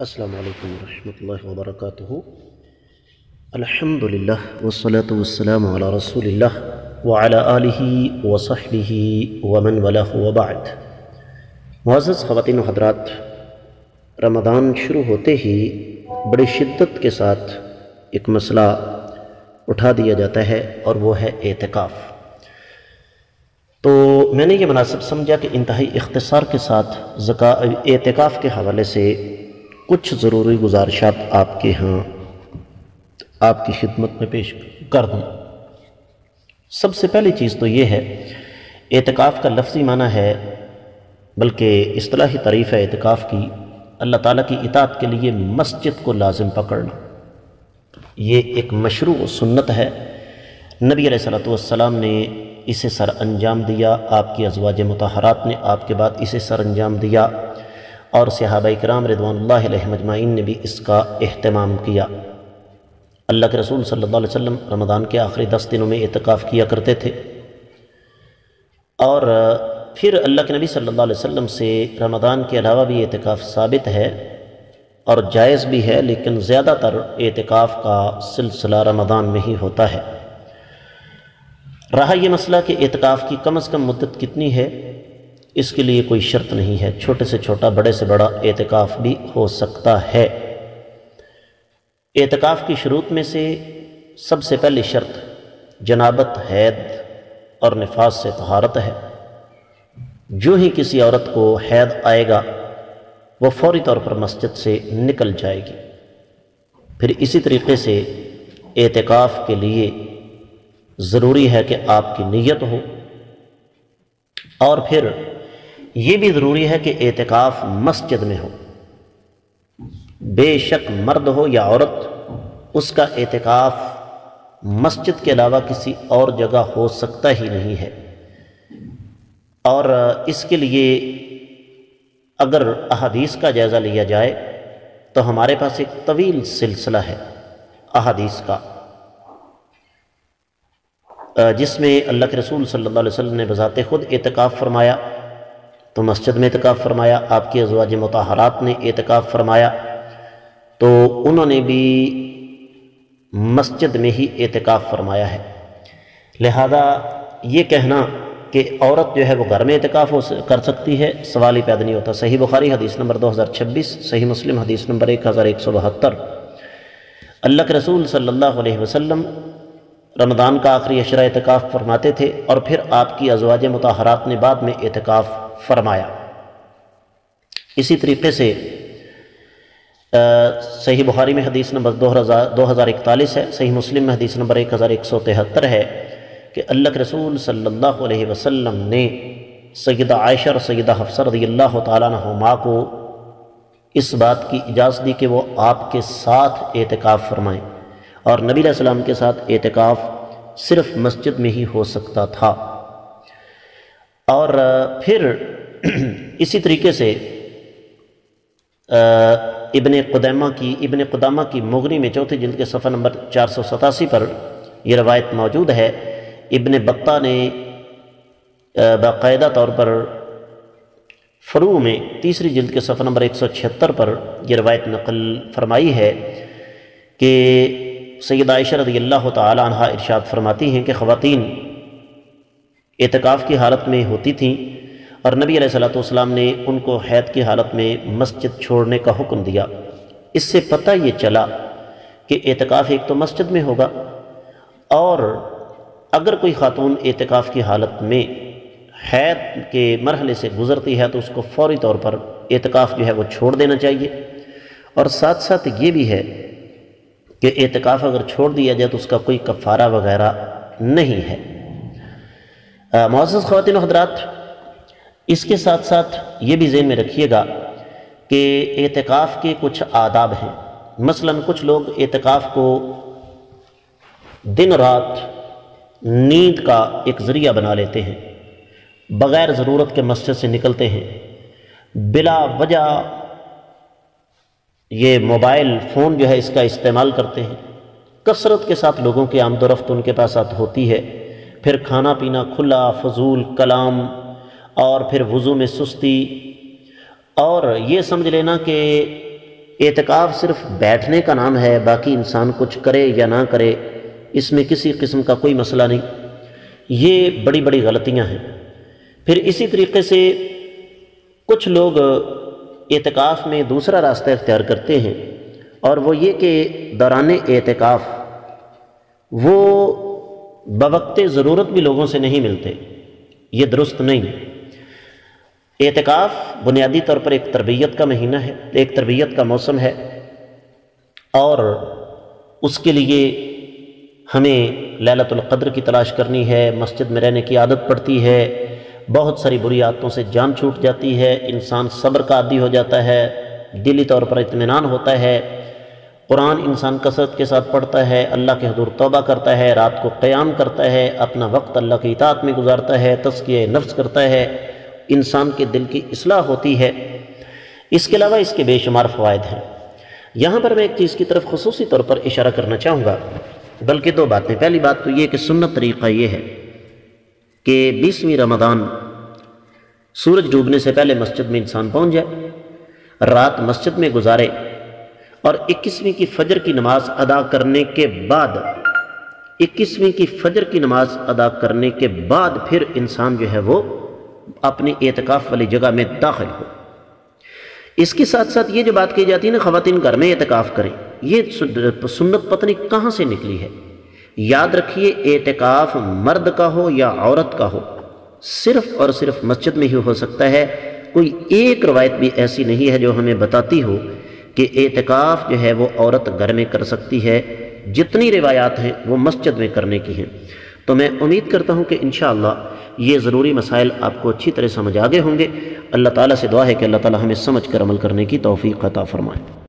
السلام علیکم ورحمۃ اللہ وبرکاتہ۔ الحمدللہ والصلاة والسلام علی رسول اللہ وعلی آلہ وصحبہ ومن والہ وبعد۔ معزز خواتین و حضرات، رمضان شروع ہوتے ہی بڑی شدت کے ساتھ ایک مسئلہ اٹھا دیا جاتا ہے اور وہ ہے اعتکاف۔ تو میں نے یہ مناسب سمجھا کہ انتہائی اختصار کے ساتھ اعتکاف کے حوالے سے کچھ ضروری گزارشات آپ کے ہاں آپ کی خدمت میں پیش کر دوں۔ سب سے پہلی چیز تو یہ ہے، اعتکاف کا لفظی معنی ہے، بلکہ اصطلاحی تعریف ہے اعتکاف کی، اللہ تعالیٰ کی اطاعت کے لیے مسجد کو لازم پکڑنا۔ یہ ایک مشروع و سنت ہے، نبی علیہ السلام نے اسے سر انجام دیا، آپ کی ازواج مطہرات نے آپ کے بعد اسے سر انجام دیا، اور صحابہ کرام رضوان اللہ علیہم اجمعین نے بھی اس کا اہتمام کیا۔ اللہ کے رسول صلی اللہ علیہ وسلم رمضان کے آخری 10 دنوں میں اعتکاف کیا کرتے تھے، اور پھر اللہ کے نبی صلی اللہ علیہ وسلم سے رمضان کے علاوہ بھی اعتکاف ثابت ہے اور جائز بھی ہے، لیکن زیادہ تر اعتکاف کا سلسلہ رمضان میں ہی ہوتا ہے۔ رہا یہ مسئلہ کہ اعتکاف کی کم از کم مدت کتنی ہے، اس کے لیے کوئی شرط نہیں ہے، چھوٹے سے چھوٹا بڑے سے بڑا اعتکاف بھی ہو سکتا ہے۔ اعتکاف کی شروط میں سے سب سے پہلی شرط جنابت، حید اور نفاس سے طہارت ہے۔ جو ہی کسی عورت کو حید آئے گا وہ فوری طور پر مسجد سے نکل جائے گی۔ پھر اسی طریقے سے اعتکاف کے لیے ضروری ہے کہ آپ کی نیت ہو، اور پھر یہ بھی ضروری ہے کہ اعتکاف مسجد میں ہو۔ بے شک مرد ہو یا عورت، اس کا اعتکاف مسجد کے علاوہ کسی اور جگہ ہو سکتا ہی نہیں ہے۔ اور اس کے لیے اگر احادیث کا جائزہ لیا جائے تو ہمارے پاس ایک طویل سلسلہ ہے احادیث کا، جس میں اللہ کے رسول صلی اللہ علیہ وسلم نے بذات خود اعتکاف فرمایا تو مسجد میں اعتکاف فرمایا، آپ کی ازواج مطہرات نے اعتکاف فرمایا تو انہوں نے بھی مسجد میں ہی اعتکاف فرمایا ہے۔ لہذا یہ کہنا کہ عورت جو ہے وہ گھر میں اعتکاف کر سکتی ہے، سوال ہی پیدا نہیں ہوتا۔ صحیح بخاری حدیث نمبر 2026، صحیح مسلم حدیث نمبر 1172۔ اللہ کے رسول صلی اللہ علیہ وسلم رمضان کا آخری عشرہ اعتکاف فرماتے تھے، اور پھر آپ کی ازواج مطہرات نے بعد میں اعتکاف فرمایا۔ اسی طریقے سے صحیح بخاری میں حدیث نمبر 2041 ہے، صحیح مسلم میں حدیث نمبر 1173 ہے کہ اللہ کے رسول صلی اللہ علیہ وسلم نے سیدہ عائشہ اور سیدہ حفصہ رضی اللہ تعالیٰ عنہما کو اس بات کی اجازت دی کہ وہ آپ کے ساتھ اعتکاف فرمائیں، اور نبی علیہ السلام کے ساتھ اعتکاف صرف مسجد میں ہی ہو سکتا تھا۔ اور پھر اسی طریقے سے ابن قدامہ کی مغنی میں چوتھی جلد کے صفحہ نمبر 487 پر یہ روایت موجود ہے۔ ابن بطہ نے باقاعدہ طور پر فروع میں تیسری جلد کے صفحہ نمبر 176 پر یہ روایت نقل فرمائی ہے کہ سیدہ عائشہ رضی اللہ تعالی عنہا ارشاد فرماتی ہیں کہ خواتین اعتکاف کی حالت میں ہوتی تھیں، اور نبی علیہ السلام نے ان کو حید کی حالت میں مسجد چھوڑنے کا حکم دیا۔ اس سے پتہ یہ چلا کہ اعتکاف ایک تو مسجد میں ہوگا، اور اگر کوئی خاتون اعتکاف کی حالت میں حید کے مرحلے سے گزرتی ہے تو اس کو فوری طور پر اعتکاف جو ہے وہ چھوڑ دینا چاہیے۔ اور ساتھ ساتھ یہ بھی ہے کہ اعتکاف اگر چھوڑ دیا جائے تو اس کا کوئی کفارہ وغیرہ نہیں ہے۔ معزز خواتین و حضرات، اس کے ساتھ ساتھ یہ بھی ذہن میں رکھیے گا کہ اعتکاف کے کچھ آداب ہیں۔ مثلا کچھ لوگ اعتکاف کو دن رات نیند کا ایک ذریعہ بنا لیتے ہیں، بغیر ضرورت کے مسجد سے نکلتے ہیں، بلا وجہ یہ موبائل فون جو ہے اس کا استعمال کرتے ہیں، کثرت کے ساتھ لوگوں کی آمد و رفت ان کے پاس ہوتی ہے، پھر کھانا پینا کھلا فضول کلام، اور پھر وضو میں سستی، اور یہ سمجھ لینا کہ اعتکاف صرف بیٹھنے کا نام ہے، باقی انسان کچھ کرے یا نہ کرے اس میں کسی قسم کا کوئی مسئلہ نہیں، یہ بڑی بڑی غلطیاں ہیں۔ پھر اسی طریقے سے کچھ لوگ اعتکاف میں دوسرا راستہ اختیار کرتے ہیں، اور وہ یہ کہ دوران اعتکاف وہ بوقت ضرورت بھی لوگوں سے نہیں ملتے، یہ درست نہیں۔ اعتکاف بنیادی طور پر ایک تربیت کا مہینہ ہے، ایک تربیت کا موسم ہے، اور اس کے لیے ہمیں لیلۃ القدر کی تلاش کرنی ہے، مسجد میں رہنے کی عادت پڑتی ہے، بہت ساری بری عادتوں سے جان چھوٹ جاتی ہے، انسان صبر کا عادی ہو جاتا ہے، دلی طور پر اطمینان ہوتا ہے، قرآن انسان کثرت کے ساتھ پڑھتا ہے، اللہ کے حضور توبہ کرتا ہے، رات کو قیام کرتا ہے، اپنا وقت اللہ کی اطاعت میں گزارتا ہے، تزکیہ نفس کرتا ہے، انسان کے دل کی اصلاح ہوتی ہے۔ اس کے علاوہ اس کے بے شمار فوائد ہیں۔ یہاں پر میں ایک چیز کی طرف خصوصی طور پر اشارہ کرنا چاہوں گا، بلکہ دو باتیں۔ پہلی بات تو یہ کہ سنت طریقہ یہ ہے کہ 20ویں رمضان سورج ڈوبنے سے پہلے مسجد میں انسان پہنچ جائے، رات مسجد میں گزارے، اور 21ویں کی فجر کی نماز ادا کرنے کے بعد 21ویں کی فجر کی نماز ادا کرنے کے بعد پھر انسان جو ہے وہ اپنی اعتکاف والی جگہ میں داخل ہو۔ اس کے ساتھ ساتھ یہ جو بات کی جاتی ہے نا خواتین گھر میں اعتکاف کریں، یہ سنت پتہ نہیں کہاں سے نکلی ہے۔ یاد رکھیے اعتکاف مرد کا ہو یا عورت کا ہو، صرف اور صرف مسجد میں ہی ہو سکتا ہے۔ کوئی ایک روایت بھی ایسی نہیں ہے جو ہمیں بتاتی ہو کہ اعتکاف جو ہے وہ عورت گھر میں کر سکتی ہے۔ جتنی روایات ہیں وہ مسجد میں کرنے کی ہیں۔ تو میں امید کرتا ہوں کہ انشاءاللہ یہ ضروری مسائل آپ کو اچھی طرح سمجھ آگے ہوں گے۔ اللہ تعالیٰ سے دعا ہے کہ اللہ تعالیٰ ہمیں سمجھ کر عمل کرنے کی توفیق عطا فرمائے۔